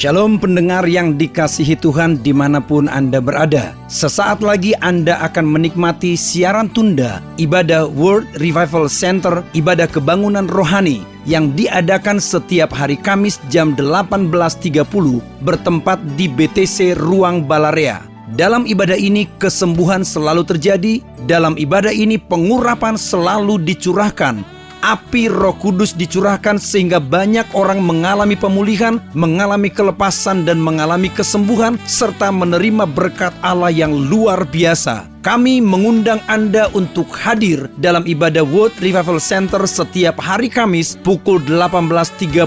Shalom pendengar yang dikasihi Tuhan dimanapun Anda berada. Sesaat lagi Anda akan menikmati siaran tunda ibadah World Revival Center, ibadah kebangunan rohani yang diadakan setiap hari Kamis jam 18.30 bertempat di BTC Ruang Balarea. Dalam ibadah ini kesembuhan selalu terjadi, dalam ibadah ini pengurapan selalu dicurahkan. Api Roh Kudus dicurahkan sehingga banyak orang mengalami pemulihan, mengalami kelepasan dan mengalami kesembuhan serta menerima berkat Allah yang luar biasa. Kami mengundang Anda untuk hadir dalam ibadah World Revival Center setiap hari Kamis pukul 18.30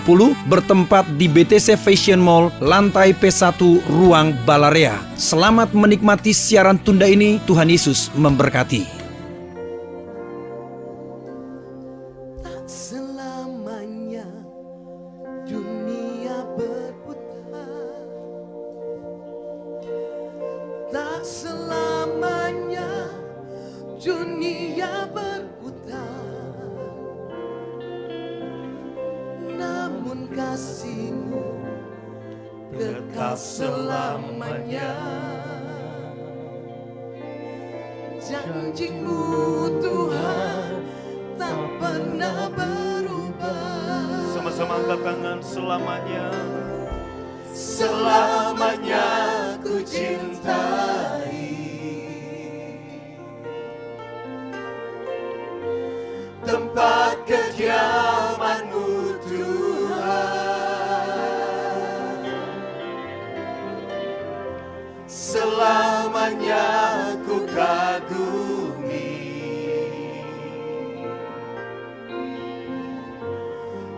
bertempat di BTC Fashion Mall, lantai P1 Ruang Balarea. Selamat menikmati siaran tunda ini. Tuhan Yesus memberkati. Selamanya dunia berputar, tak selamanya dunia berputar, namun kasih-Mu kekal selamanya. Janji-Mu Tuhan tak pernah berubah. Sama-sama angkat tangan. Selamanya, selamanya ku cintai. Tempat kediaman-Mu Tuhan, selamanya ku kagumi.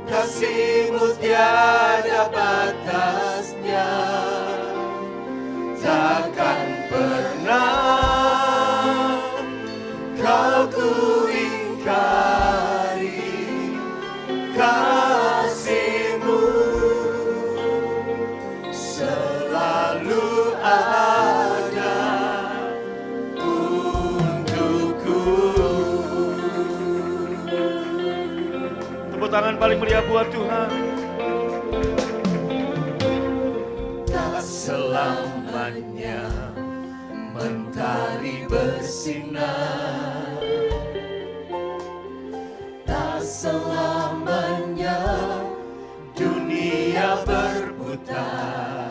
Kasih-Mu tiada batasnya, takkan pernah Kau ku ingkari. Kasih-Mu selalu ada untukku. tepuk tangan paling meriah buat Tuhan. Tak selamanya mentari bersinar, tak selamanya dunia berputar,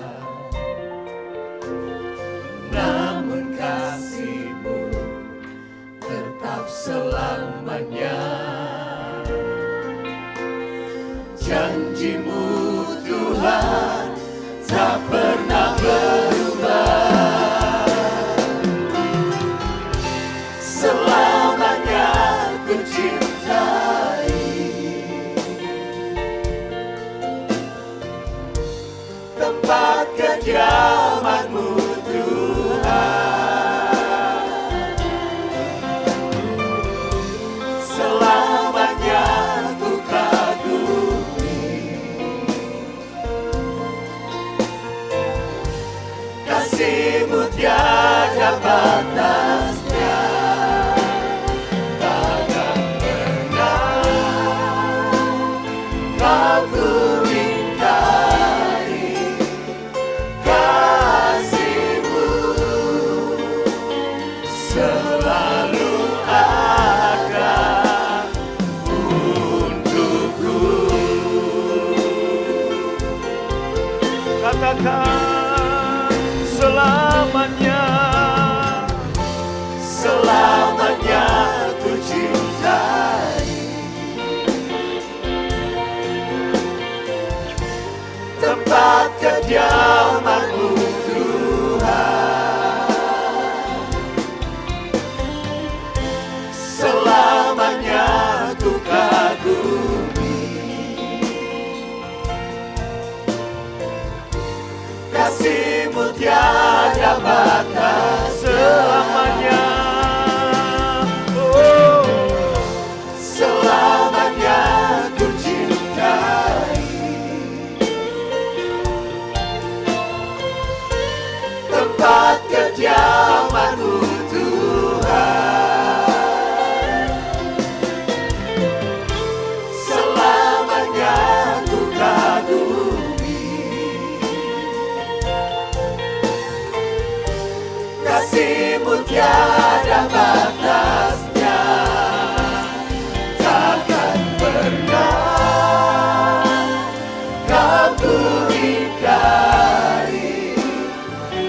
namun kasih-Mu tetap selamanya. Janji-Mu Tuhan tak pernah berubah. Selamanya ku cintai. Tempat kediaman-Mu Tuhan, selamanya ku kagumi. Kasih-Mu tiada batasnya, takkan pernah Kau ku ingkari. Kasih-Mu selalu ada untukku. Katakan selamanya, Selamanya ku cintai. Tempat kediaman-Mu Tuhan, selamanya ku kagumi. Kasih-Mu tiada batas, tiada batasnya, takkan pernah kau ingkari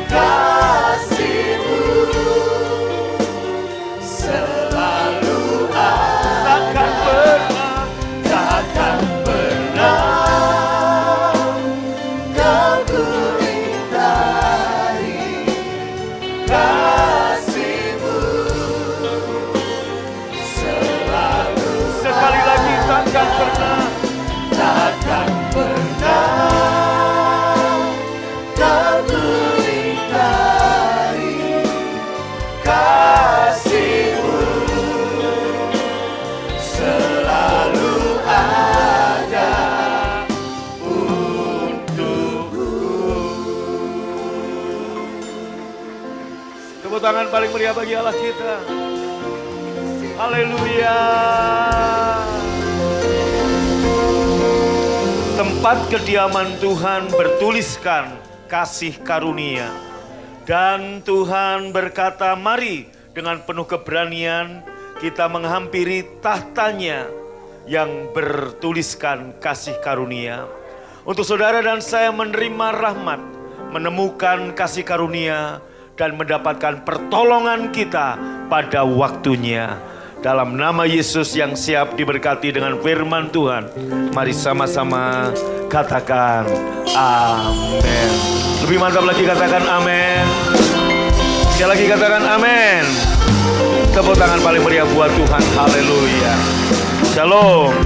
kasih-Mu selalu Takkan pernah takkan pernah kau ingkari kasih-Mu selalu sekali lagi takkan pernah takkan pernah kau ingkari kasih-Mu selalu ada untukku. Tepuk tangan paling meriah bagi Allah kita. Haleluya. Tempat kediaman Tuhan bertuliskan kasih karunia. Dan Tuhan berkata, mari dengan penuh keberanian kita menghampiri tahtanya yang bertuliskan kasih karunia. Untuk saudara dan saya menerima rahmat, menemukan kasih karunia, dan mendapatkan pertolongan kita pada waktunya. Dalam nama Yesus yang siap diberkati dengan firman Tuhan, mari sama-sama katakan amin. Lebih mantap lagi katakan amin. Sekali lagi katakan amin. Tepuk tangan paling meriah buat Tuhan. Haleluya. Shalom.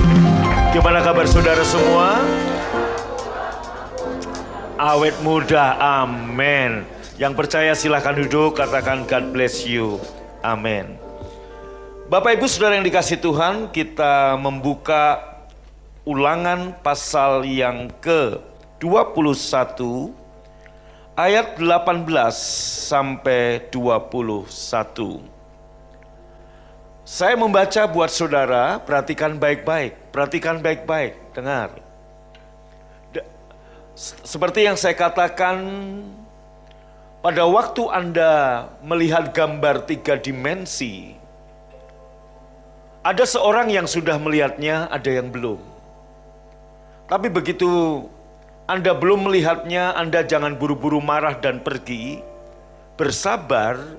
Gimana kabar saudara semua? Awet muda, amin. Yang percaya silahkan duduk, katakan God bless you. Amin. Bapak Ibu Saudara yang dikasih Tuhan, kita membuka Ulangan pasal yang ke-21 ayat 18 sampai 21. Saya membaca buat saudara, perhatikan baik-baik, dengar. Seperti yang saya katakan, pada waktu Anda melihat gambar 3 dimensi, ada seorang yang sudah melihatnya, ada yang belum. Tapi begitu Anda belum melihatnya, Anda jangan buru-buru marah dan pergi. Bersabar,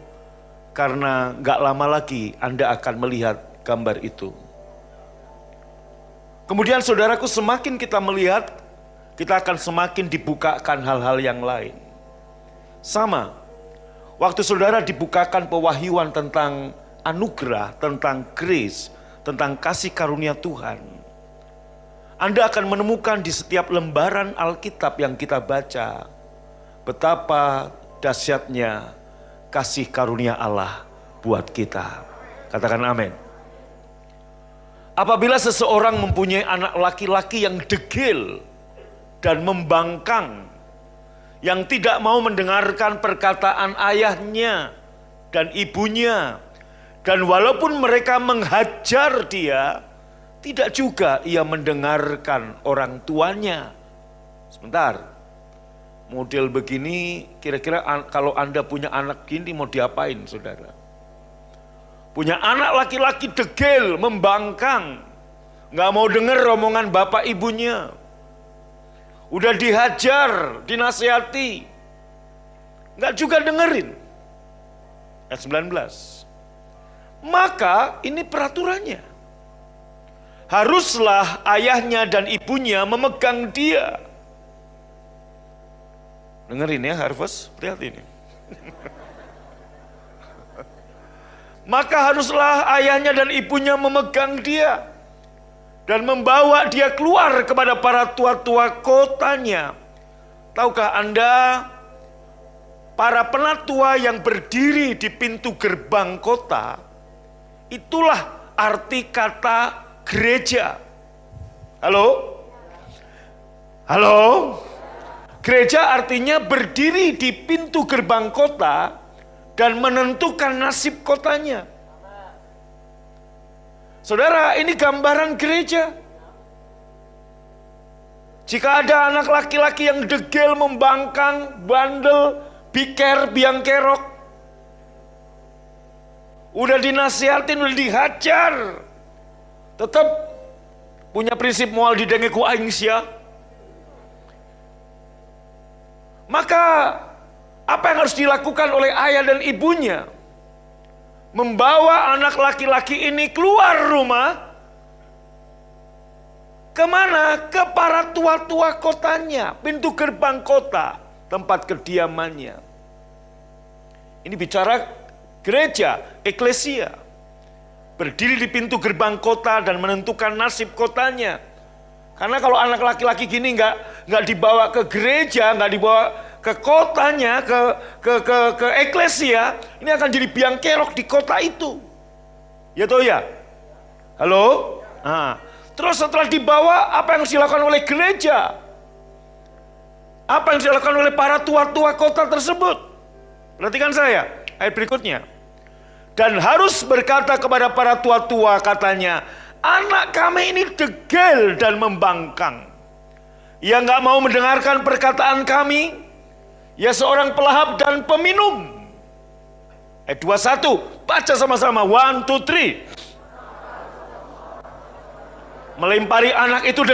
karena gak lama lagi Anda akan melihat gambar itu. Kemudian saudaraku, semakin kita melihat, kita akan semakin dibukakan hal-hal yang lain. Sama, waktu saudara dibukakan pewahyuan tentang anugerah, tentang grace, tentang kasih karunia Tuhan, Anda akan menemukan di setiap lembaran Alkitab yang kita baca betapa dahsyatnya kasih karunia Allah buat kita. Katakan amin. Apabila seseorang mempunyai anak laki-laki yang degil dan membangkang, yang tidak mau mendengarkan perkataan ayahnya dan ibunya, dan walaupun mereka menghajar dia, tidak juga ia mendengarkan orang tuanya. Sebentar, model begini kira-kira kalau Anda punya anak gini mau diapain saudara? Punya anak laki-laki degil, membangkang, gak mau dengar omongan bapak ibunya. Udah dihajar, dinasihati, gak juga dengerin. Ayat 19. Maka ini peraturannya. Haruslah ayahnya dan ibunya memegang dia. Dengerin ya Harvest, lihat ini. Maka haruslah ayahnya dan ibunya memegang dia dan membawa dia keluar kepada para tua-tua kotanya. Tahukah Anda, para penatua yang berdiri di pintu gerbang kota, itulah arti kata gereja. Halo? Halo? Gereja artinya berdiri di pintu gerbang kota dan menentukan nasib kotanya. Saudara, ini gambaran gereja. Jika ada anak laki-laki yang degil, membangkang, bandel, biker, biang kerok, udah dinasihatin, udah dihajar, tetap punya prinsip moal di dengeku aing sia. Maka apa yang harus dilakukan oleh ayah dan ibunya? Membawa anak laki-laki ini keluar rumah. Kemana? Ke para tua-tua kotanya, pintu gerbang kota, tempat kediamannya. Ini bicara gereja, eklesia. Berdiri di pintu gerbang kota dan menentukan nasib kotanya. Karena kalau anak laki-laki gini nggak dibawa ke gereja, nggak dibawa ke kotanya, ke eklesia, ini akan jadi biang kerok di kota itu. Ya toh ya? Halo? Nah, terus setelah dibawa, apa yang harus dilakukan oleh gereja? Apa yang harus dilakukan oleh para tua-tua kota tersebut? Perhatikan saya, ayat berikutnya. Dan harus berkata kepada para tua-tua, katanya, anak kami ini degil dan membangkang. Ia nggak mau mendengarkan perkataan kami. Ia seorang pelahap dan peminum. Ayat 21, baca sama-sama, 1, 2, 3. Melempari anak itu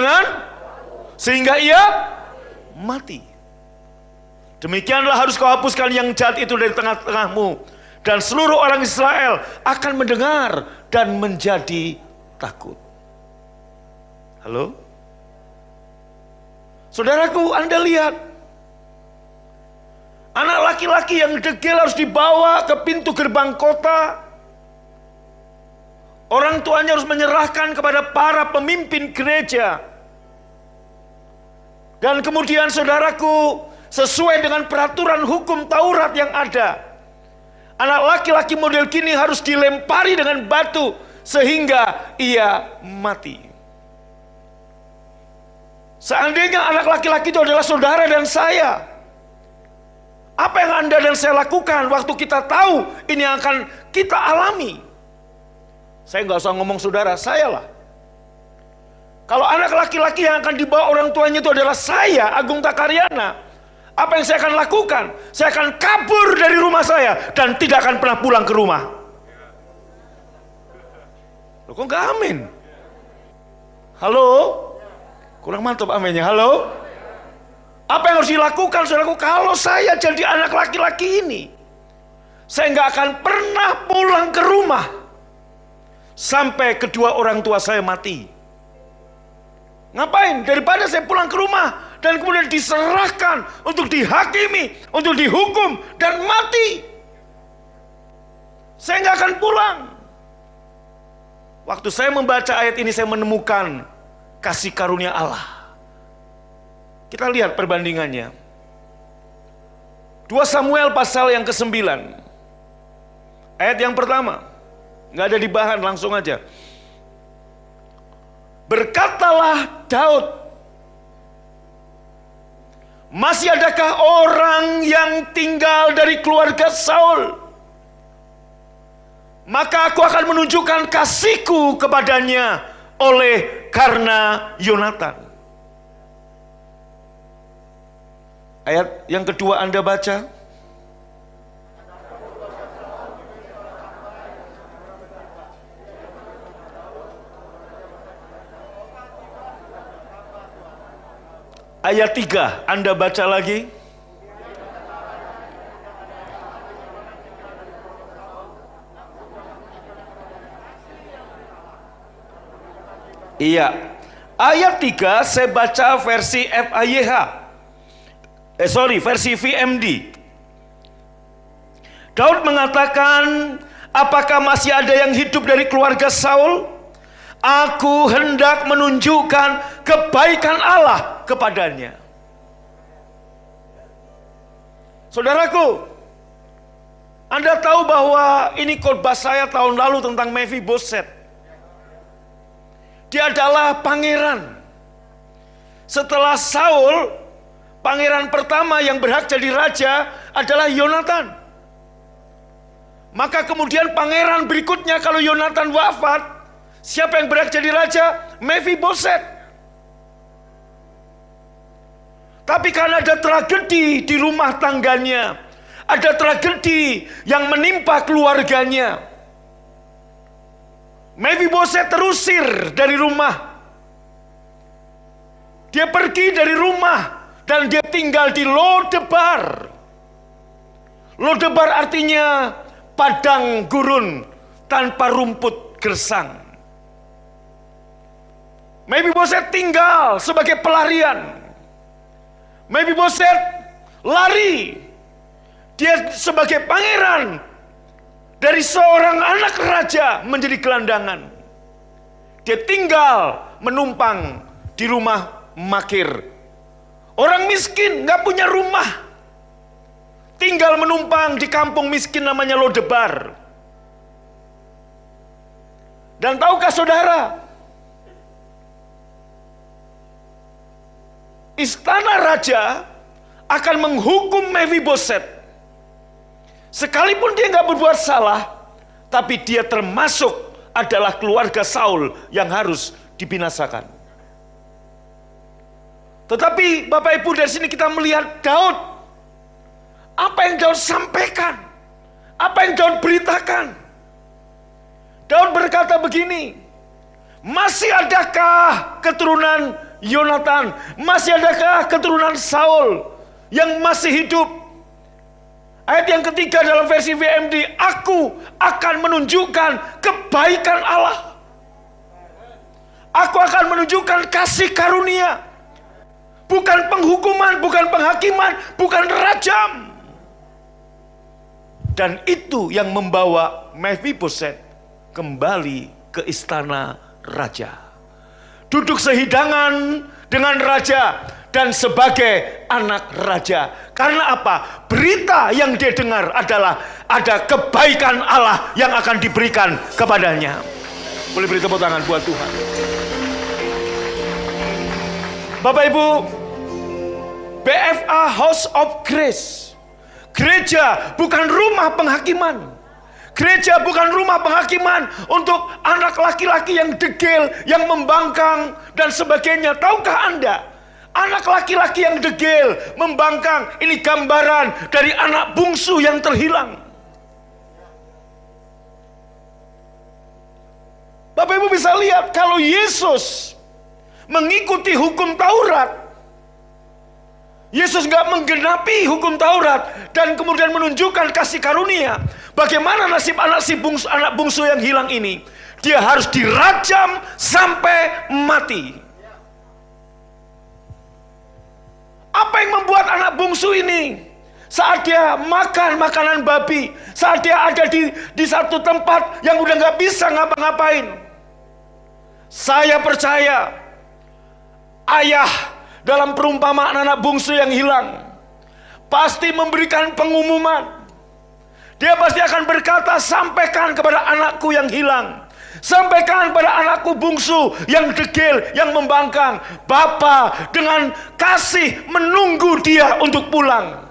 sehingga ia mati. Demikianlah harus kau hapuskan yang jahat itu dari tengah-tengahmu, dan seluruh orang Israel akan mendengar dan menjadi takut. Halo? Saudaraku, Anda lihat, anak laki-laki yang degil harus dibawa ke pintu gerbang kota. Orang tuanya harus menyerahkan kepada para pemimpin gereja. Dan kemudian saudaraku, sesuai dengan peraturan hukum Taurat yang ada, anak laki-laki model kini harus dilempari dengan batu sehingga ia mati. Seandainya anak laki-laki itu adalah saudara dan saya, apa yang Anda dan saya lakukan waktu kita tahu ini akan kita alami? Saya nggak usah ngomong saudara, saya lah. Kalau anak laki-laki yang akan dibawa orang tuanya itu adalah saya, Agung Takaryana, apa yang saya akan lakukan? Saya akan kabur dari rumah saya dan tidak akan pernah pulang ke rumah. Loh, kok nggak amin? Halo? Kurang mantap aminnya, halo? Apa yang harus dilakukan, saudaraku? Kalau saya jadi anak laki-laki ini, saya nggak akan pernah pulang ke rumah sampai kedua orang tua saya mati. Ngapain? Daripada saya pulang ke rumah dan kemudian diserahkan untuk dihakimi, untuk dihukum dan mati, saya nggak akan pulang. Waktu saya membaca ayat ini, saya menemukan kasih karunia Allah. Kita lihat perbandingannya. 2 Samuel pasal yang ke-9, ayat yang pertama. Nggak ada di bahan, langsung aja. Berkatalah Daud, masih adakah orang yang tinggal dari keluarga Saul? Maka aku akan menunjukkan kasihku kepadanya oleh karena Yonatan. Ayat yang kedua Anda baca. Ayat 3, Anda baca lagi. Iya. Ayat 3 saya baca versi FAYH. Versi VMD. Daud mengatakan, apakah masih ada yang hidup dari keluarga Saul? Aku hendak menunjukkan kebaikan Allah kepadanya. Saudaraku, Anda tahu bahwa ini khotbah saya tahun lalu tentang Mephiboset. Dia adalah pangeran. Setelah Saul, pangeran pertama yang berhak jadi raja adalah Yonatan. Maka kemudian pangeran berikutnya kalau Yonatan wafat, siapa yang berhak jadi raja? Mephiboset. Tapi karena ada tragedi di rumah tangganya, ada tragedi yang menimpa keluarganya, Mephiboset terusir dari rumah. Dia pergi dari rumah dan dia tinggal di Lodebar. Lodebar artinya padang gurun tanpa rumput gersang. Mephiboset tinggal sebagai pelarian. Mephiboset lari. Dia sebagai pangeran dari seorang anak raja menjadi gelandangan. Dia tinggal menumpang di rumah Makir. Orang miskin gak punya rumah, tinggal menumpang di kampung miskin namanya Lodebar. Dan tahukah saudara, istana raja akan menghukum Mephiboset. Sekalipun dia gak berbuat salah, tapi dia termasuk adalah keluarga Saul yang harus dibinasakan. Tetapi Bapak Ibu, dari sini kita melihat Daud. Apa yang Daud sampaikan? Apa yang Daud beritakan? Daud berkata begini, masih adakah keturunan Yonatan? Masih adakah keturunan Saul yang masih hidup? Ayat yang ketiga dalam versi VMD, aku akan menunjukkan kebaikan Allah. Aku akan menunjukkan kasih karunia. Bukan penghukuman, bukan penghakiman, bukan rajam. Dan itu yang membawa Mephiboset kembali ke istana raja. Duduk sehidangan dengan raja dan sebagai anak raja. Karena apa? Berita yang dia dengar adalah ada kebaikan Allah yang akan diberikan kepadanya. Boleh beri tepuk tangan buat Tuhan. Bapak Ibu, BFA House of Grace, gereja bukan rumah penghakiman. Gereja bukan rumah penghakiman untuk anak laki-laki yang degil, yang membangkang dan sebagainya. Tahukah Anda, anak laki-laki yang degil, membangkang, ini gambaran dari anak bungsu yang terhilang. Bapak Ibu bisa lihat, kalau Yesus mengikuti hukum Taurat, Yesus gak menggenapi hukum Taurat dan kemudian menunjukkan kasih karunia. Bagaimana nasib anak bungsu yang hilang ini? Dia harus dirajam sampai mati. Apa yang membuat anak bungsu ini saat dia makan makanan babi, saat dia ada di satu tempat yang udah gak bisa ngapa-ngapain? Saya percaya ayah dalam perumpamaan anak bungsu yang hilang pasti memberikan pengumuman. Dia pasti akan berkata, sampaikan kepada anakku yang hilang, sampaikan pada anakku bungsu yang degil, yang membangkang, Bapa dengan kasih menunggu dia untuk pulang.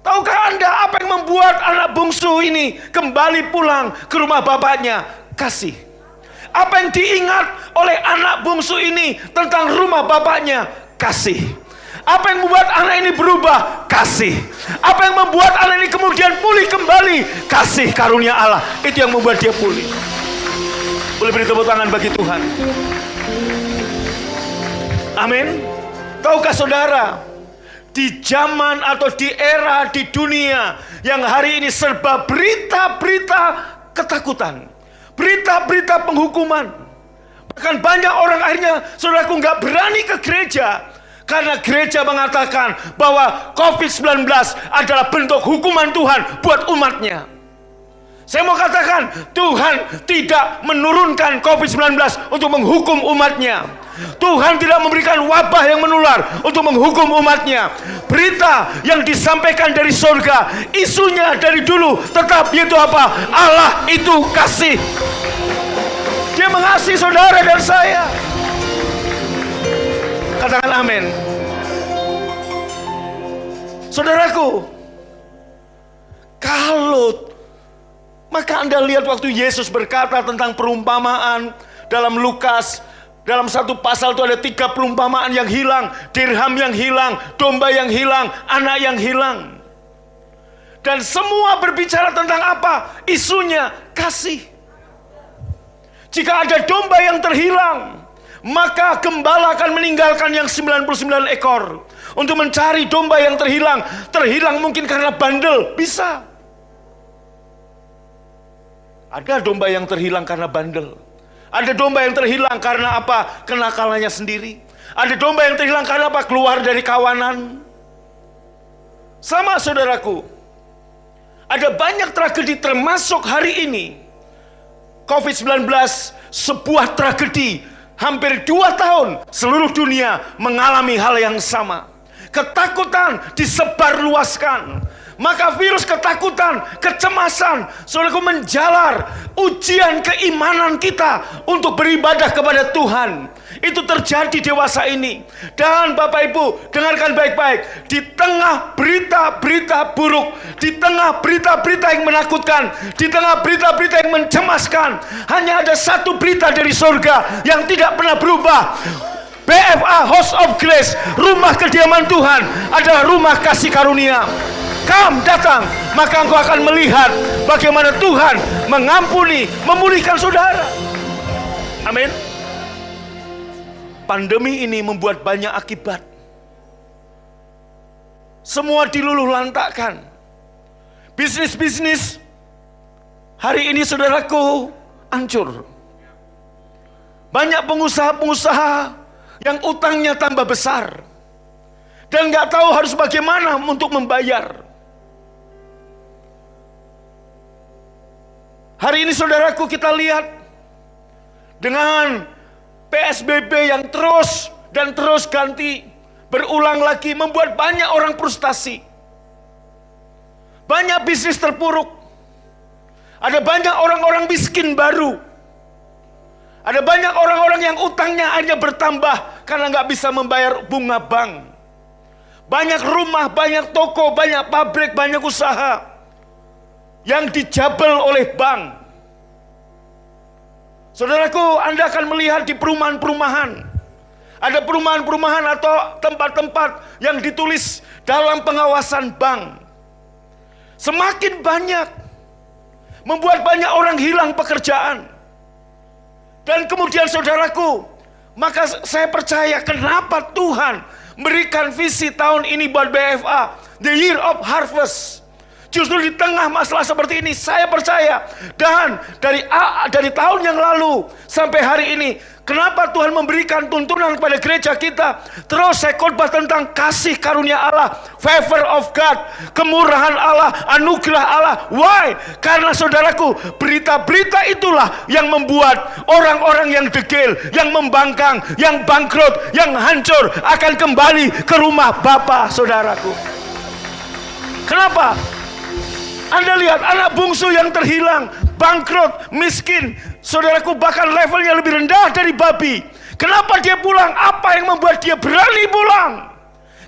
Tahukah Anda apa yang membuat anak bungsu ini kembali pulang ke rumah bapaknya? Kasih. Apa yang diingat oleh anak bungsu ini tentang rumah bapaknya? Kasih. Apa yang membuat anak ini berubah? Kasih. Apa yang membuat anak ini kemudian pulih kembali? Kasih karunia Allah. Itu yang membuat dia pulih. Boleh beri tepuk tangan bagi Tuhan. Amin. Tahukah saudara, di zaman atau di era di dunia yang hari ini serba berita-berita ketakutan, berita-berita penghukuman. Bahkan banyak orang akhirnya, saudaraku, nggak berani ke gereja karena gereja mengatakan bahwa COVID-19 adalah bentuk hukuman Tuhan buat umatnya. Saya mau katakan, Tuhan tidak menurunkan COVID-19 untuk menghukum umatnya. Tuhan tidak memberikan wabah yang menular untuk menghukum umatnya. Berita yang disampaikan dari surga, isunya dari dulu tetap, yaitu apa? Allah itu kasih. Dia mengasihi saudara dan saya. Katakan amin. Saudaraku, kalau maka Anda lihat waktu Yesus berkata tentang perumpamaan dalam Lukas, dalam satu pasal itu ada 3 perumpamaan yang hilang, dirham yang hilang, domba yang hilang, anak yang hilang. Dan semua berbicara tentang apa? Isunya kasih. Jika ada domba yang terhilang, maka gembala akan meninggalkan yang 99 ekor untuk mencari domba yang terhilang. Terhilang mungkin karena bandel, bisa. Ada domba yang terhilang karena bandel. Ada domba yang terhilang karena apa? Kenakalannya sendiri. Ada domba yang terhilang karena apa? Keluar dari kawanan. Sama saudaraku, ada banyak tragedi termasuk hari ini. COVID-19 sebuah tragedi. Hampir 2 tahun seluruh dunia mengalami hal yang sama. Ketakutan disebarluaskan. Maka virus ketakutan, kecemasan, saudaraku, menjalar ujian keimanan kita untuk beribadah kepada Tuhan. Itu terjadi dewasa ini. Dan Bapak Ibu, dengarkan baik-baik. Di tengah berita-berita buruk, di tengah berita-berita yang menakutkan, di tengah berita-berita yang mencemaskan, hanya ada satu berita dari surga yang tidak pernah berubah. BFA House of Grace, rumah kediaman Tuhan, adalah rumah kasih karunia. Kamu datang, maka engkau akan melihat bagaimana Tuhan mengampuni, memulihkan saudara. Amin. Pandemi ini membuat banyak akibat. Semua diluluh lantakkan. Bisnis-bisnis hari ini saudaraku hancur. Banyak pengusaha-pengusaha yang utangnya tambah besar dan nggak tahu harus bagaimana untuk membayar. Hari ini saudaraku kita lihat dengan PSBB yang terus dan terus ganti, berulang lagi, membuat banyak orang frustasi. Banyak bisnis terpuruk. Ada banyak orang-orang miskin baru. Ada banyak orang-orang yang utangnya hanya bertambah karena nggak bisa membayar bunga bank. Banyak rumah, banyak toko, banyak pabrik, banyak usaha yang dijabel oleh bank. Saudaraku, Anda akan melihat di perumahan-perumahan. Ada perumahan-perumahan atau tempat-tempat yang ditulis dalam pengawasan bank. Semakin banyak, membuat banyak orang hilang pekerjaan. Dan kemudian saudaraku, maka saya percaya kenapa Tuhan berikan visi tahun ini buat BFA, The Year of Harvest. Justru di tengah masalah seperti ini, saya percaya, dan dari tahun yang lalu sampai hari ini, kenapa Tuhan memberikan tuntunan kepada gereja kita? Terus saya khotbah tentang kasih karunia Allah, favor of God, kemurahan Allah, anugerah Allah. Why? Karena saudaraku, berita-berita itulah yang membuat orang-orang yang degil, yang membangkang, yang bangkrut, yang hancur akan kembali ke rumah Bapa, saudaraku. Kenapa? Anda lihat anak bungsu yang terhilang, bangkrut, miskin, saudaraku, bahkan levelnya lebih rendah dari babi. Kenapa dia pulang? Apa yang membuat dia berani pulang?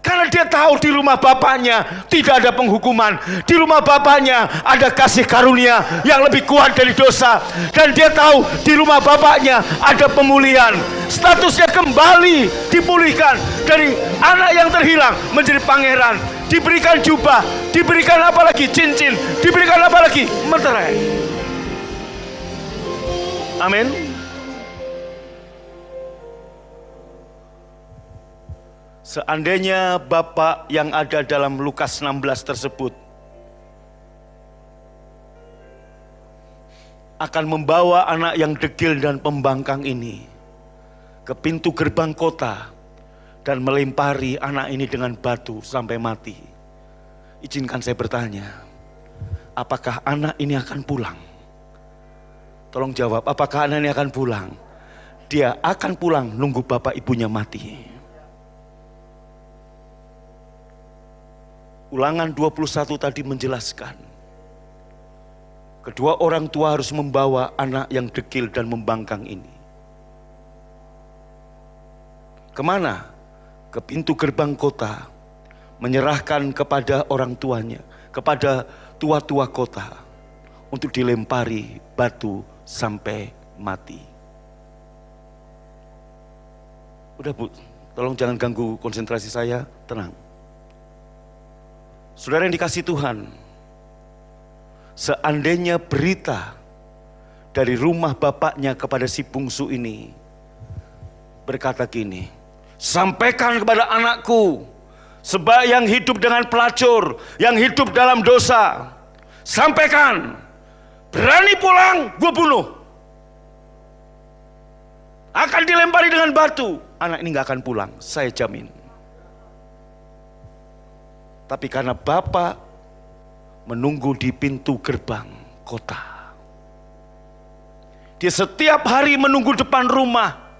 Karena dia tahu di rumah bapaknya tidak ada penghukuman. Di rumah bapaknya ada kasih karunia yang lebih kuat dari dosa. Dan dia tahu di rumah bapaknya ada pemulihan. Statusnya kembali dipulihkan dari anak yang terhilang menjadi pangeran. Diberikan jubah, diberikan apa lagi? Cincin, diberikan apa lagi? Meterai. Amin. Seandainya Bapak yang ada dalam Lukas 16 tersebut akan membawa anak yang degil dan pembangkang ini ke pintu gerbang kota dan melempari anak ini dengan batu sampai mati, izinkan saya bertanya, apakah anak ini akan pulang? Tolong jawab, apakah anak ini akan pulang? Dia akan pulang nunggu bapak ibunya mati. Ulangan 21 tadi menjelaskan, kedua orang tua harus membawa anak yang degil dan membangkang ini. Kemana? Ke pintu gerbang kota, menyerahkan kepada orang tuanya, kepada tua-tua kota, untuk dilempari batu sampai mati. Udah Bu, tolong jangan ganggu konsentrasi saya, tenang. Saudara yang dikasihi Tuhan, seandainya berita dari rumah bapaknya kepada si bungsu ini berkata gini, sampaikan kepada anakku sebab yang hidup dengan pelacur, yang hidup dalam dosa, sampaikan, berani pulang gue bunuh, akan dilempari dengan batu. Anak ini gak akan pulang, saya jamin. Tapi karena bapak menunggu di pintu gerbang kota, dia setiap hari menunggu depan rumah.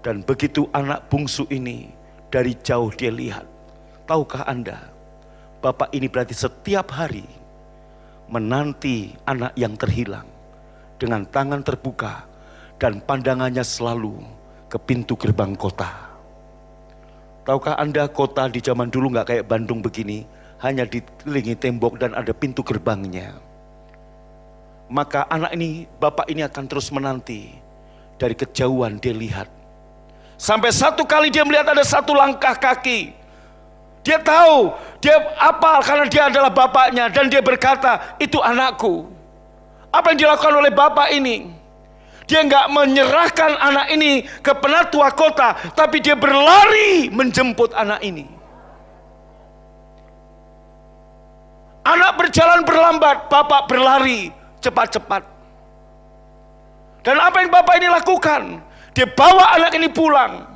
Dan begitu anak bungsu ini dari jauh dia lihat. Tahukah Anda, bapak ini berarti setiap hari menanti anak yang terhilang dengan tangan terbuka dan pandangannya selalu ke pintu gerbang kota. Tahukah Anda, kota di zaman dulu gak kayak Bandung begini, hanya dikelilingi tembok dan ada pintu gerbangnya. Maka anak ini, bapak ini akan terus menanti. Dari kejauhan dia lihat. Sampai satu kali dia melihat ada satu langkah kaki. Dia tahu, dia apal karena dia adalah bapaknya. Dan dia berkata, itu anakku. Apa yang dilakukan oleh bapak ini? Dia nggak menyerahkan anak ini ke penatua kota, tapi dia berlari menjemput anak ini. Anak berjalan berlambat, bapak berlari cepat-cepat. Dan apa yang bapak ini lakukan? Dia bawa anak ini pulang.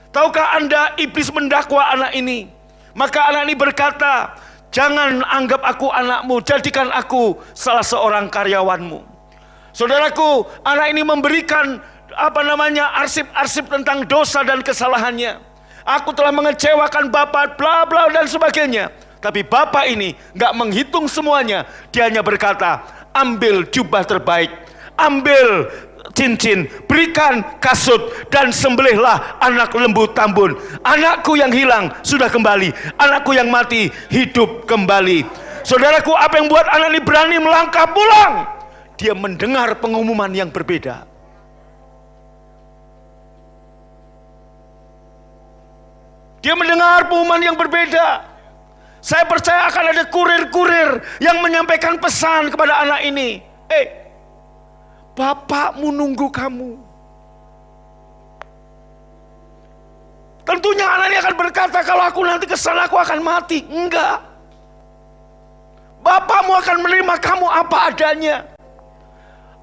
Tahukah Anda, iblis mendakwa anak ini. Maka anak ini berkata, jangan anggap aku anakmu, jadikan aku salah seorang karyawanmu. Saudaraku, anak ini memberikan arsip-arsip tentang dosa dan kesalahannya. Aku telah mengecewakan bapak, bla bla dan sebagainya. Tapi bapak ini gak menghitung semuanya. Dia hanya berkata, ambil jubah terbaik, ambil cincin, berikan kasut, dan sembelihlah anak lembu tambun. Anakku yang hilang sudah kembali, anakku yang mati hidup kembali. Saudaraku, apa yang buat anak ini berani melangkah pulang? Dia mendengar pengumuman yang berbeda. Dia mendengar pengumuman yang berbeda. Saya percaya akan ada kurir-kurir yang menyampaikan pesan kepada anak ini. Bapakmu nunggu kamu. Tentunya anak ini akan berkata, kalau aku nanti kesana aku akan mati. Enggak. Bapakmu akan menerima kamu apa adanya.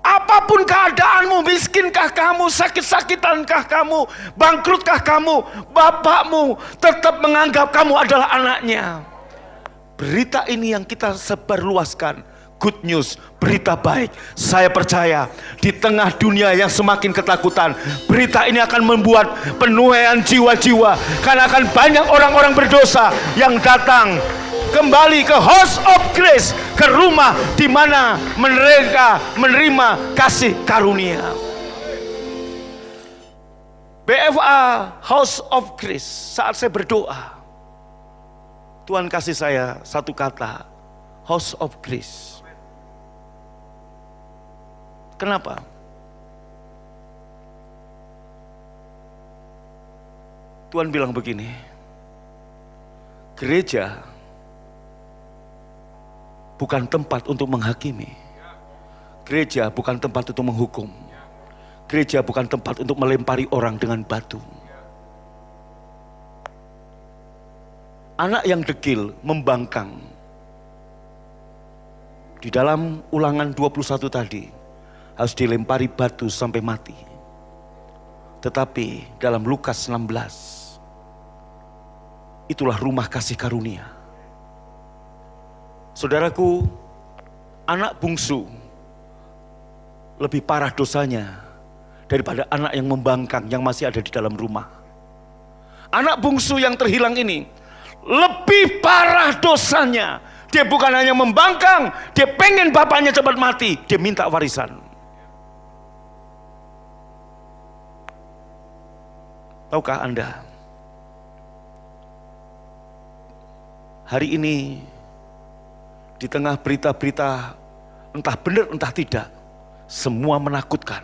Apapun keadaanmu, miskinkah kamu, sakit-sakitankah kamu, bangkrutkah kamu, bapakmu tetap menganggap kamu adalah anaknya. Berita ini yang kita sebarluaskan, good news, berita baik. Saya percaya di tengah dunia yang semakin ketakutan, berita ini akan membuat penuaian jiwa-jiwa. Karena akan banyak orang-orang berdosa yang datang kembali ke House of Grace, ke rumah di mana mereka menerima kasih karunia. BFA House of Grace, saat saya berdoa, Tuhan kasih saya satu kata, House of Grace. Kenapa? Tuhan bilang begini, gereja bukan tempat untuk menghakimi. Gereja bukan tempat untuk menghukum. Gereja bukan tempat untuk melempari orang dengan batu. Anak yang degil, membangkang. Di dalam Ulangan 21 tadi, harus dilempari batu sampai mati. Tetapi dalam Lukas 16, itulah rumah kasih karunia. Saudaraku, anak bungsu lebih parah dosanya daripada anak yang membangkang yang masih ada di dalam rumah. Anak bungsu yang terhilang ini lebih parah dosanya. Dia bukan hanya membangkang, dia pengen bapaknya cepat mati, dia minta warisan. Tahukah Anda, hari ini di tengah berita-berita entah benar entah tidak, semua menakutkan.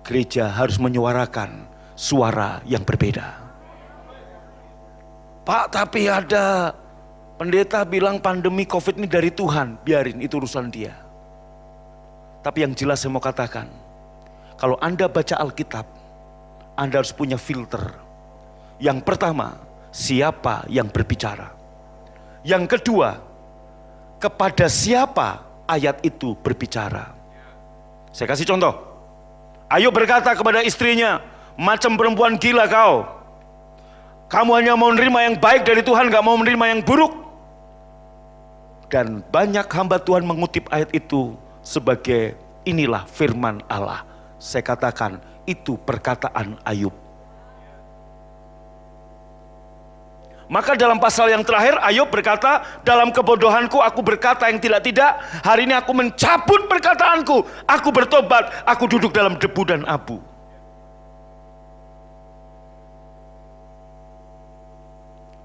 Gereja harus menyuarakan suara yang berbeda. Pak, tapi ada pendeta bilang pandemi COVID ini dari Tuhan. Biarin, itu urusan dia. Tapi yang jelas saya mau katakan, kalau Anda baca Alkitab, Anda harus punya filter. Yang pertama, siapa yang berbicara? Yang kedua, kepada siapa ayat itu berbicara? Saya kasih contoh. Ayub berkata kepada istrinya, macam perempuan gila kau. Kamu hanya mau menerima yang baik dari Tuhan, gak mau menerima yang buruk. Dan banyak hamba Tuhan mengutip ayat itu sebagai inilah firman Allah. Saya katakan itu perkataan Ayub. Maka dalam pasal yang terakhir Ayub berkata, dalam kebodohanku aku berkata yang tidak-tidak, hari ini aku mencabut perkataanku, aku bertobat, aku duduk dalam debu dan abu.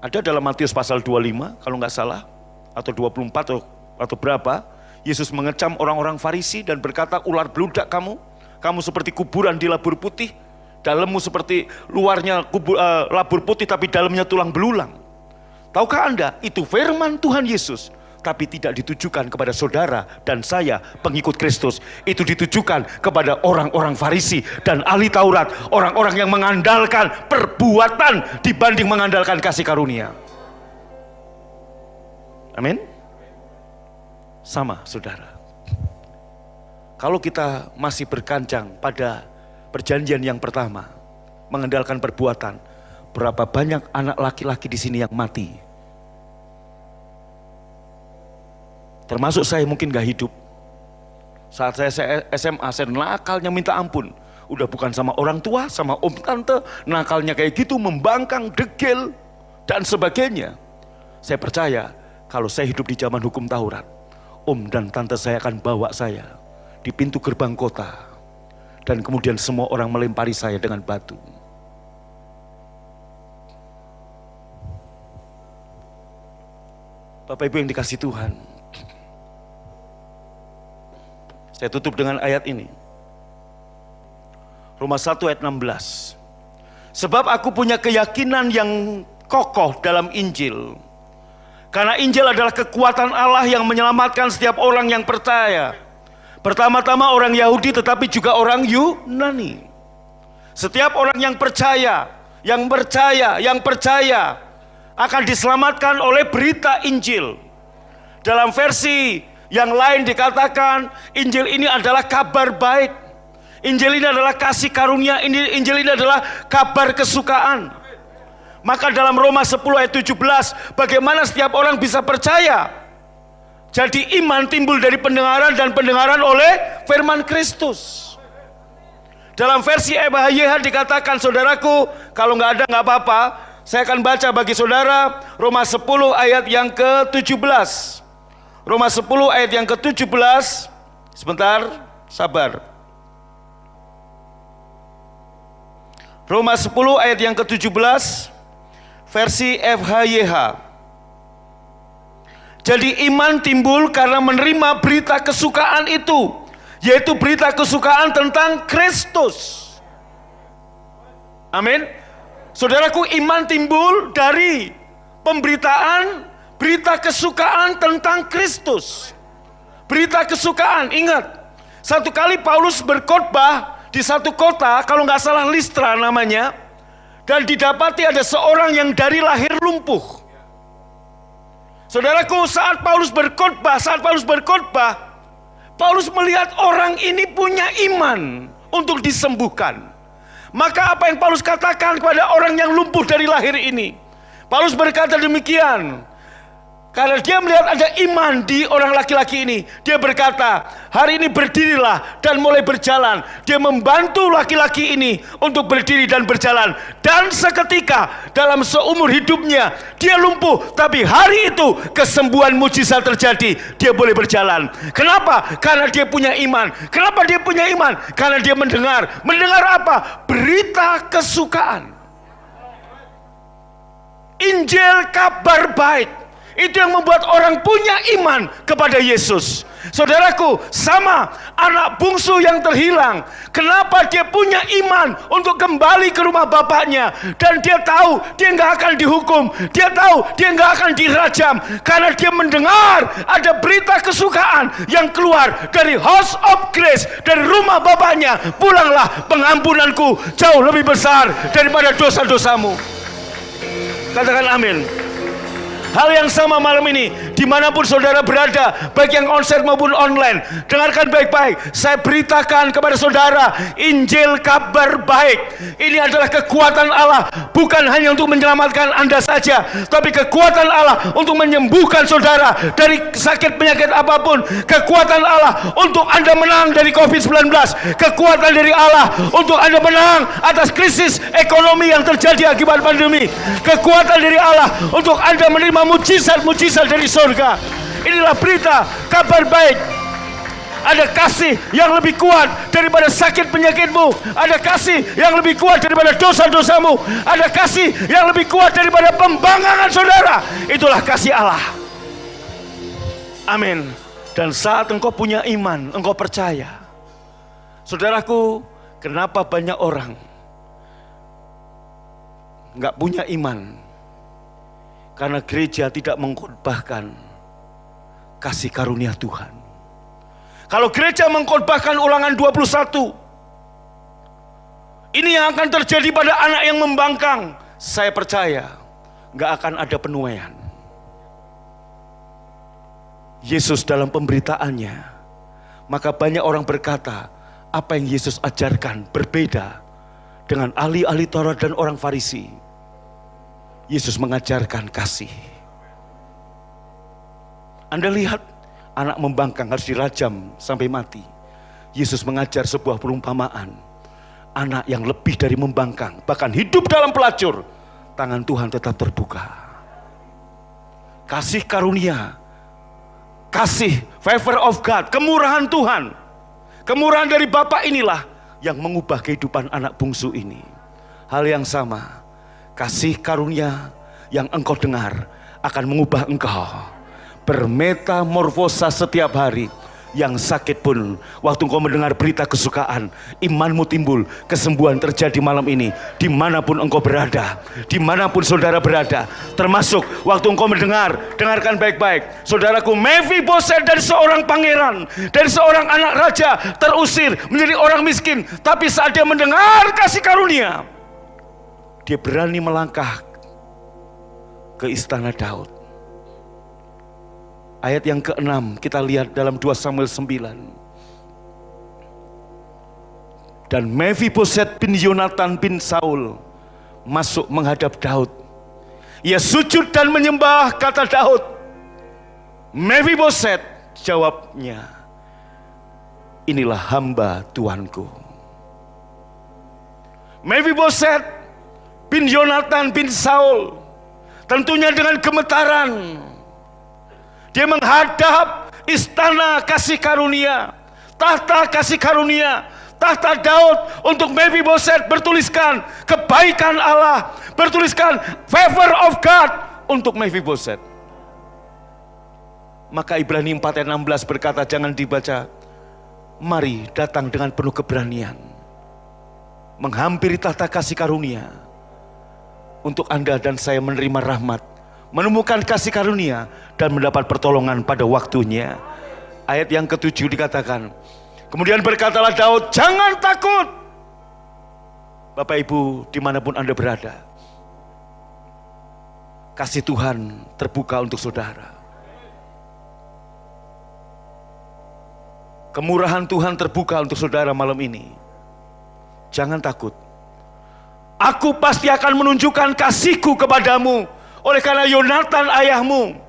Ada dalam Matius pasal 25 kalau nggak salah, atau 24 atau berapa, Yesus mengecam orang-orang Farisi dan berkata, ular beludak kamu, kamu seperti kuburan di labur putih, dalammu seperti luarnya labur putih tapi dalamnya tulang belulang. Tahukah Anda, itu firman Tuhan Yesus, tapi tidak ditujukan kepada saudara dan saya pengikut Kristus. Itu ditujukan kepada orang-orang Farisi dan ahli Taurat, orang-orang yang mengandalkan perbuatan dibanding mengandalkan kasih karunia. Amin. Sama saudara, kalau kita masih berkancang pada perjanjian yang pertama, mengandalkan perbuatan, berapa banyak anak laki-laki di sini yang mati? Termasuk saya mungkin gak hidup. Saat saya SMA, saya nakalnya minta ampun. Udah bukan sama orang tua, sama om tante, nakalnya kayak gitu, membangkang, degil, dan sebagainya. Saya percaya, kalau saya hidup di zaman hukum Taurat, om dan tante saya akan bawa saya di pintu gerbang kota, dan kemudian semua orang melempari saya dengan batu. Bapak Ibu yang dikasihi Tuhan, saya tutup dengan ayat ini. Roma 1 ayat 16. Sebab aku punya keyakinan yang kokoh dalam Injil. Karena Injil adalah kekuatan Allah yang menyelamatkan setiap orang yang percaya. Pertama-tama orang Yahudi tetapi juga orang Yunani. Setiap orang yang percaya akan diselamatkan oleh berita Injil. Dalam versi yang lain dikatakan Injil ini adalah kabar baik. Injil ini adalah kasih karunia, Injil ini adalah kabar kesukaan. Maka dalam Roma 10 ayat 17, bagaimana setiap orang bisa percaya? Jadi iman timbul dari pendengaran dan pendengaran oleh firman Kristus. Dalam versi EBHYH dikatakan, saudaraku, kalau nggak ada nggak apa-apa, saya akan baca bagi saudara Roma 10 ayat yang ke-17. Roma 10 ayat yang ke-17, sebentar, sabar. Roma 10 ayat yang ke-17, versi FHYH. Jadi iman timbul karena menerima berita kesukaan itu, yaitu berita kesukaan tentang Kristus. Amin. Saudaraku, iman timbul dari pemberitaan berita kesukaan tentang Kristus. Berita kesukaan, ingat, satu kali Paulus berkhotbah di satu kota, kalau nggak salah Listra namanya, dan didapati ada seorang yang dari lahir lumpuh. Saudaraku, saat Paulus berkhotbah, Paulus melihat orang ini punya iman untuk disembuhkan. Maka apa yang Paulus katakan kepada orang yang lumpuh dari lahir ini? Paulus berkata demikian, karena dia melihat ada iman di orang laki-laki ini. Dia berkata, hari ini berdirilah dan mulai berjalan. Dia membantu laki-laki ini untuk berdiri dan berjalan. Dan seketika dalam seumur hidupnya dia lumpuh, tapi hari itu kesembuhan mujizat terjadi. Dia boleh berjalan. Kenapa? Karena dia punya iman. Kenapa dia punya iman? Karena dia mendengar. Mendengar apa? Berita kesukaan. Injil, kabar baik. Itu yang membuat orang punya iman kepada Yesus. Saudaraku, sama anak bungsu yang terhilang. Kenapa dia punya iman untuk kembali ke rumah bapaknya? Dan dia tahu dia nggak akan dihukum. Dia tahu dia nggak akan dirajam. Karena dia mendengar ada berita kesukaan yang keluar dari House of Grace, dari rumah bapaknya. Pulanglah, pengampunanku jauh lebih besar daripada dosa-dosamu. Katakan amin. Hal yang sama malam ini, dimanapun saudara berada, baik yang onsite maupun online, dengarkan baik-baik. Saya beritakan kepada saudara, Injil kabar baik. Ini adalah kekuatan Allah, bukan hanya untuk menyelamatkan Anda saja, tapi kekuatan Allah untuk menyembuhkan saudara dari sakit penyakit apapun. Kekuatan Allah untuk Anda menang dari COVID-19. Kekuatan dari Allah untuk Anda menang atas krisis ekonomi yang terjadi akibat pandemi. Kekuatan dari Allah untuk Anda menerima mujizat-mujizat dari surga. Inilah berita kabar baik. Ada kasih yang lebih kuat daripada sakit penyakitmu. Ada kasih yang lebih kuat daripada dosa-dosamu. Ada kasih yang lebih kuat daripada pembangkangan saudara. Itulah kasih Allah. Amin. Dan saat engkau punya iman, engkau percaya. Saudaraku, kenapa banyak orang nggak punya iman? Karena gereja tidak mengkhotbahkan kasih karunia Tuhan. Kalau gereja mengkhotbahkan Ulangan 21, ini yang akan terjadi pada anak yang membangkang. Saya percaya gak akan ada penuaian. Yesus dalam pemberitaannya, maka banyak orang berkata, apa yang Yesus ajarkan berbeda dengan ahli-ahli Taurat dan orang Farisi. Yesus mengajarkan kasih. Anda lihat anak membangkang harus dirajam sampai mati. Yesus mengajar sebuah perumpamaan. Anak yang lebih dari membangkang, bahkan hidup dalam pelacur, tangan Tuhan tetap terbuka. Kasih karunia, kasih favor of God, kemurahan Tuhan, kemurahan dari Bapa inilah yang mengubah kehidupan anak bungsu ini. Hal yang sama, kasih karunia yang engkau dengar akan mengubah engkau bermetamorfosa setiap hari. Yang sakit pun, waktu engkau mendengar berita kesukaan, imanmu timbul, kesembuhan terjadi malam ini. Dimanapun engkau berada, dimanapun saudara berada, termasuk waktu engkau dengarkan baik-baik. Saudaraku, Mephiboset dari seorang pangeran, dari seorang anak raja, terusir menjadi orang miskin. Tapi saat dia mendengar kasih karunia, dia berani melangkah ke istana Daud. Ayat yang ke-6 kita lihat dalam 2 Samuel 9. Dan Mephiboset bin Yonatan bin Saul masuk menghadap Daud. Ia sujud dan menyembah, kata Daud. Mephiboset, jawabnya, inilah hamba Tuanku. Mephiboset bin Yonatan bin Saul tentunya dengan gemetaran dia menghadap istana kasih karunia, tahta kasih karunia, tahta Daud. Untuk Mephiboset bertuliskan kebaikan Allah, bertuliskan favor of God untuk Mephiboset. Maka Ibrani 4 ayat 16 berkata, jangan dibaca, mari datang dengan penuh keberanian, menghampiri tahta kasih karunia, untuk Anda dan saya menerima rahmat, menemukan kasih karunia, dan mendapat pertolongan pada waktunya. Ayat yang ke-7 dikatakan, kemudian berkatalah Daud, jangan takut. Bapak Ibu dimanapun Anda berada, kasih Tuhan terbuka untuk saudara. Kemurahan Tuhan terbuka untuk saudara malam ini. Jangan takut. Aku pasti akan menunjukkan kasihku kepadamu. Oleh karena Yonatan ayahmu,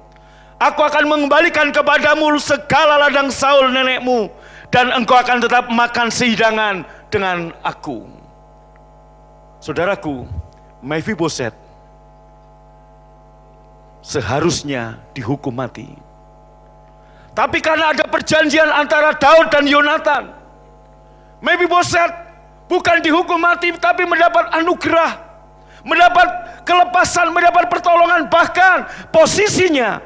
aku akan mengembalikan kepadamu segala ladang Saul nenekmu, dan engkau akan tetap makan sehidangan dengan aku. Saudaraku, Mephiboset seharusnya dihukum mati. Tapi karena ada perjanjian antara Daud dan Yonatan, Mephiboset bukan dihukum mati, tapi mendapat anugerah, mendapat kelepasan, mendapat pertolongan, bahkan posisinya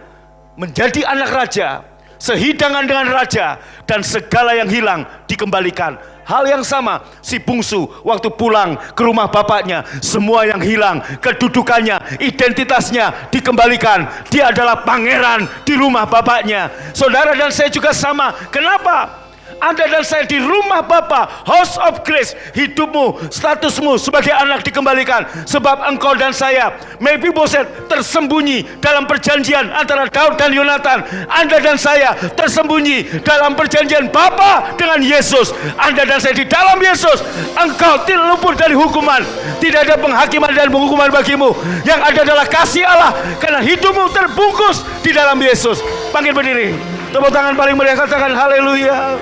menjadi anak raja sehidangan dengan raja, dan segala yang hilang dikembalikan. Hal yang sama si bungsu waktu pulang ke rumah bapaknya, semua yang hilang, kedudukannya, identitasnya dikembalikan. Dia adalah pangeran di rumah bapaknya. Saudara dan saya juga sama. Kenapa? Anda dan saya di rumah Bapa, House of Grace, hidupmu, statusmu sebagai anak dikembalikan. Sebab engkau dan saya, Mephiboset, tersembunyi dalam perjanjian antara Daud dan Yonatan. Anda dan saya tersembunyi dalam perjanjian Bapa dengan Yesus. Anda dan saya di dalam Yesus. Engkau tidak luput dari hukuman. Tidak ada penghakiman dan penghukuman bagimu. Yang ada adalah kasih Allah, karena hidupmu terbungkus di dalam Yesus. Bangkit berdiri, tepuk tangan paling meriah, katakan haleluya.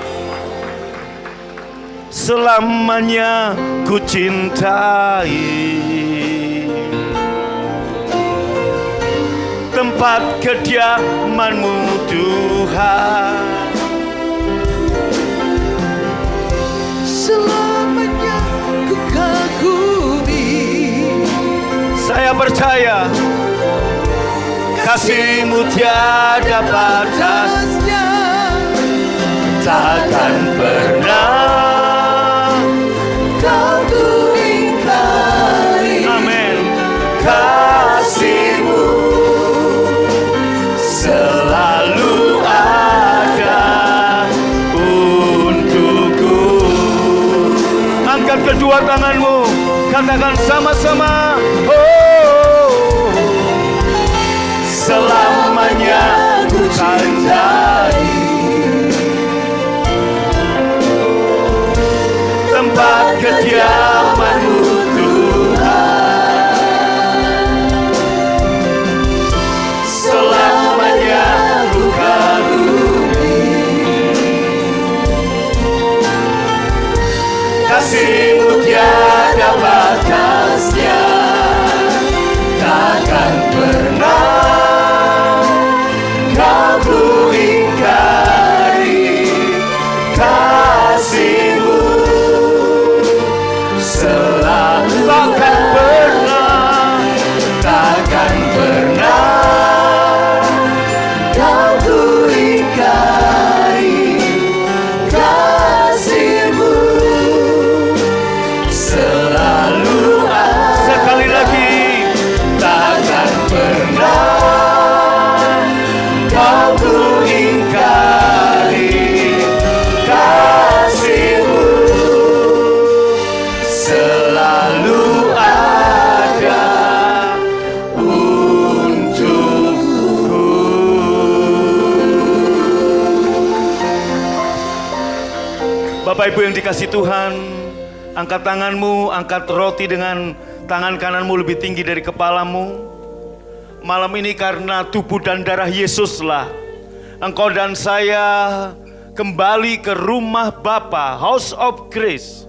Selamanya ku cintai tempat kediaman-Mu Tuhan. Selamanya ku kagumi. Saya percaya kasih-Mu tiada batas, takkan pernah Kau ku ingkari. Amin. Kasih-Mu selalu ada untukku. Angkat kedua tanganmu, katakan sama-sama, oh, Selamanya ku cintai tempat kediaman-Mu Tuhan. Selamanya ku kagumi. Kasih-Mu tiada batasnya, takkan pernah kau ku ingkari. Kasih-Mu selalu takkan pernah, takkan pernah kau ku ingkari. Kasih-Mu selalu ada. sekali lagi, Takkan pernah kau ku ingkari. Kasih-Mu selalu ada untukku. Bapak Ibu yang dikasihi Tuhan, angkat tanganmu, angkat roti dengan tangan kananmu lebih tinggi dari kepalamu. Malam ini karena tubuh dan darah Yesuslah engkau dan saya kembali ke rumah Bapa, House of Grace.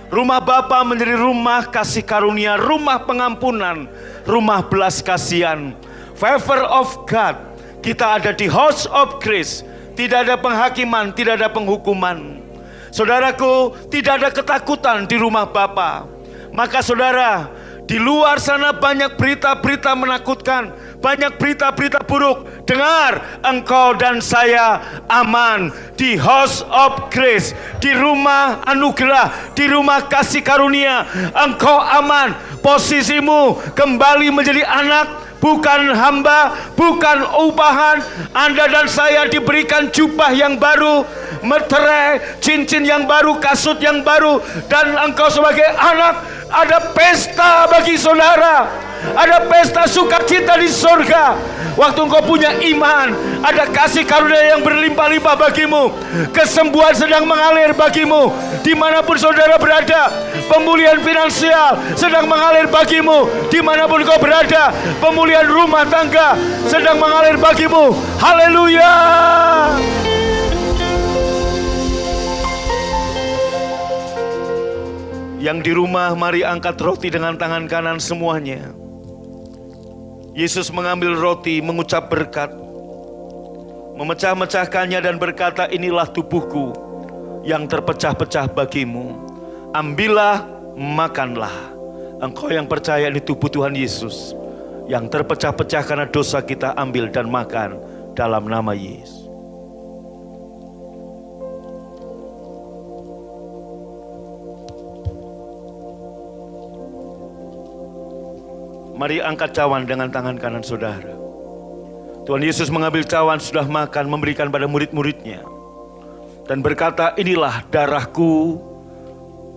Rumah Bapa menjadi rumah kasih karunia, rumah pengampunan, rumah belas kasihan. Favor of God. Kita ada di House of Grace. Tidak ada penghakiman, tidak ada penghukuman. Saudaraku, tidak ada ketakutan di rumah Bapa. Maka saudara, di luar sana banyak berita-berita menakutkan, banyak berita-berita buruk. Dengar, engkau dan saya aman di House of Grace, di rumah anugerah, di rumah kasih karunia. Engkau aman, posisimu kembali menjadi anak, bukan hamba, bukan upahan. Anda dan saya diberikan jubah yang baru, meterai, cincin yang baru, kasut yang baru. Dan engkau sebagai anak, ada pesta bagi saudara. Ada pesta sukacita di surga. Waktu engkau punya iman, ada kasih karunia yang berlimpah-limpah bagimu. Kesembuhan sedang mengalir bagimu. Dimanapun saudara berada, pemulihan finansial sedang mengalir bagimu. Dimanapun kau berada, pemulihan rumah tangga sedang mengalir bagimu. Haleluya. Yang di rumah, mari angkat roti dengan tangan kanan semuanya. Yesus mengambil roti, mengucap berkat, memecah-mecahkannya dan berkata, inilah tubuhku yang terpecah-pecah bagimu. Ambillah, makanlah. Engkau yang percaya ini tubuh Tuhan Yesus yang terpecah-pecah karena dosa kita, ambil dan makan dalam nama Yesus. Mari angkat cawan dengan tangan kanan saudara. Tuhan Yesus mengambil cawan, sudah makan, memberikan pada murid-muridnya. Dan berkata, inilah darahku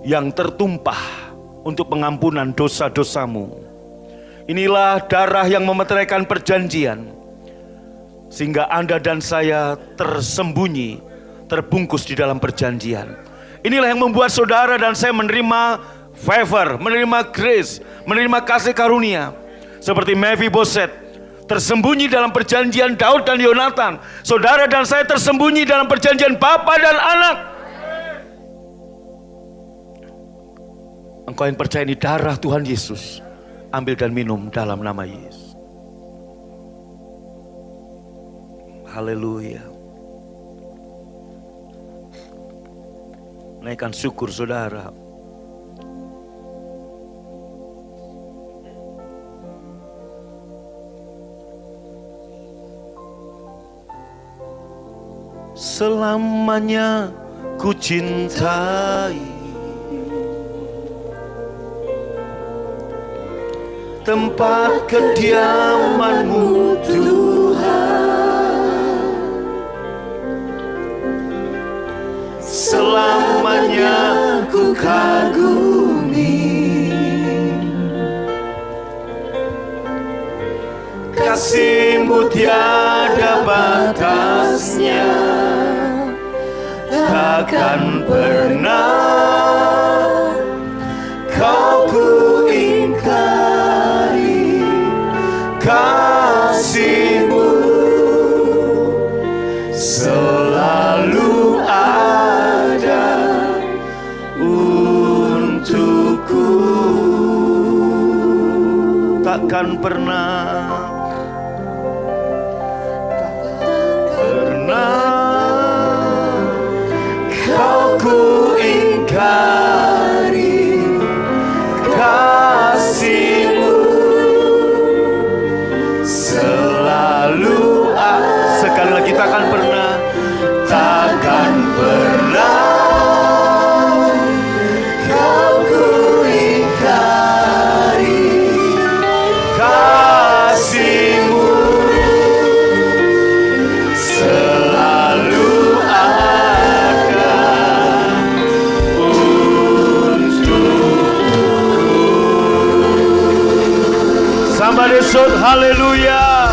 yang tertumpah untuk pengampunan dosa-dosamu. Inilah darah yang memeteraikan perjanjian. Sehingga Anda dan saya tersembunyi, terbungkus di dalam perjanjian. Inilah yang membuat saudara dan saya menerima favor, menerima grace, menerima kasih karunia. Seperti Mephiboset tersembunyi dalam perjanjian Daud dan Yonatan. Saudara dan saya tersembunyi dalam perjanjian Bapa dan Anak. Engkau yang percaya ini darah Tuhan Yesus, ambil dan minum dalam nama Yesus. Haleluya. Naikkan syukur saudara. Selamanya ku cintai tempat kediaman-Mu Tuhan. Selamanya ku kagumi kasih-Mu tiada batasnya. Takkan pernah kau ku ingkari kasih-Mu selalu ada untukku. Takkan pernah ku ingkari kasih-Mu selalu ada. Sekali lagi, takkan pernah kau ku ingkari kasih-Mu selalu ada untukku. Somebody shout haleluya.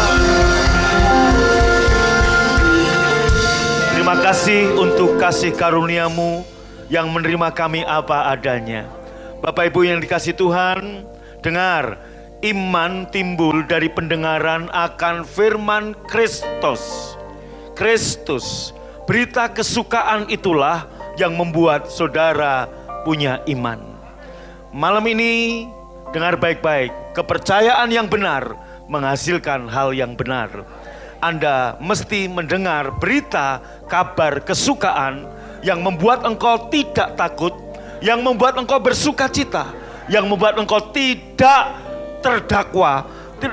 Terima kasih untuk kasih karunia-Mu yang menerima kami apa adanya. Bapak Ibu yang dikasihi Tuhan, dengar, iman timbul dari pendengaran akan firman Kristus. Kristus, berita kesukaan itulah yang membuat saudara punya iman. Malam ini dengar baik-baik, kepercayaan yang benar menghasilkan hal yang benar. Anda mesti mendengar berita kabar kesukaan yang membuat engkau tidak takut, yang membuat engkau bersuka cita, yang membuat engkau tidak terdakwa,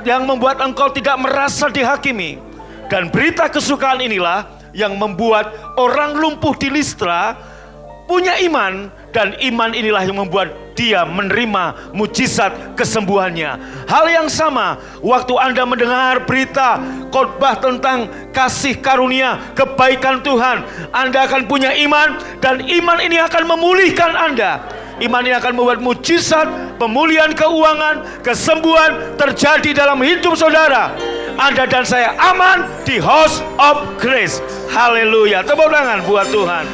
yang membuat engkau tidak merasa dihakimi. Dan berita kesukaan inilah yang membuat orang lumpuh di Listra punya iman, dan iman inilah yang membuat dia menerima mujizat kesembuhannya. Hal yang sama waktu Anda mendengar berita khotbah tentang kasih karunia, kebaikan Tuhan, Anda akan punya iman, dan iman ini akan memulihkan Anda. Iman ini akan membuat mujizat, pemulihan keuangan, kesembuhan terjadi dalam hidup saudara. Anda dan saya aman di House of Grace. Haleluya. Tepuk tangan buat Tuhan.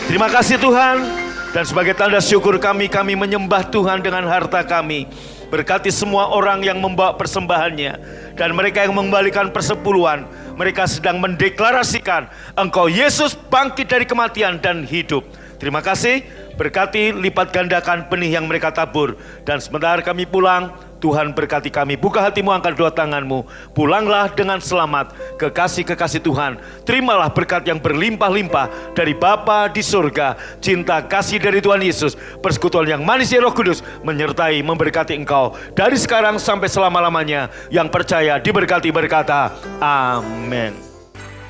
Terima kasih Tuhan. Dan sebagai tanda syukur kami menyembah Tuhan dengan harta kami. Berkati semua orang yang membawa persembahannya, dan mereka yang mengembalikan persepuluhan. Mereka sedang mendeklarasikan Engkau Yesus bangkit dari kematian dan hidup. Terima kasih. Berkati, lipat gandakan benih yang mereka tabur. Dan sementara kami pulang, Tuhan berkati kami. Buka hatimu, angkat dua tanganmu. Pulanglah dengan selamat. Kekasih-kekasih Tuhan, terimalah berkat yang berlimpah-limpah dari Bapa di surga. Cinta kasih dari Tuhan Yesus, persekutuan yang manis Roh Kudus menyertai, memberkati engkau dari sekarang sampai selama-lamanya. Yang percaya diberkati berkata amin.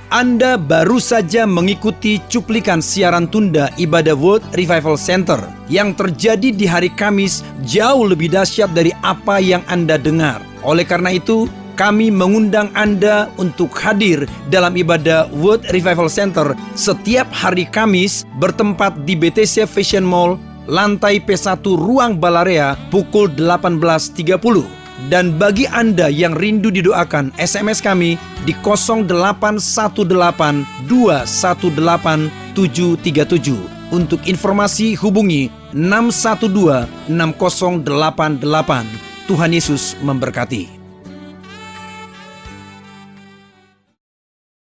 Anda baru saja mengikuti cuplikan siaran tunda ibadah World Revival Center yang terjadi di hari Kamis jauh lebih dahsyat dari apa yang Anda dengar. Oleh karena itu, kami mengundang Anda untuk hadir dalam ibadah World Revival Center setiap hari Kamis bertempat di BTC Fashion Mall, lantai P1 Ruang Balarea pukul 18.30. Dan bagi Anda yang rindu didoakan, SMS kami di 0818218737. Untuk informasi hubungi 6126088. Tuhan Yesus memberkati.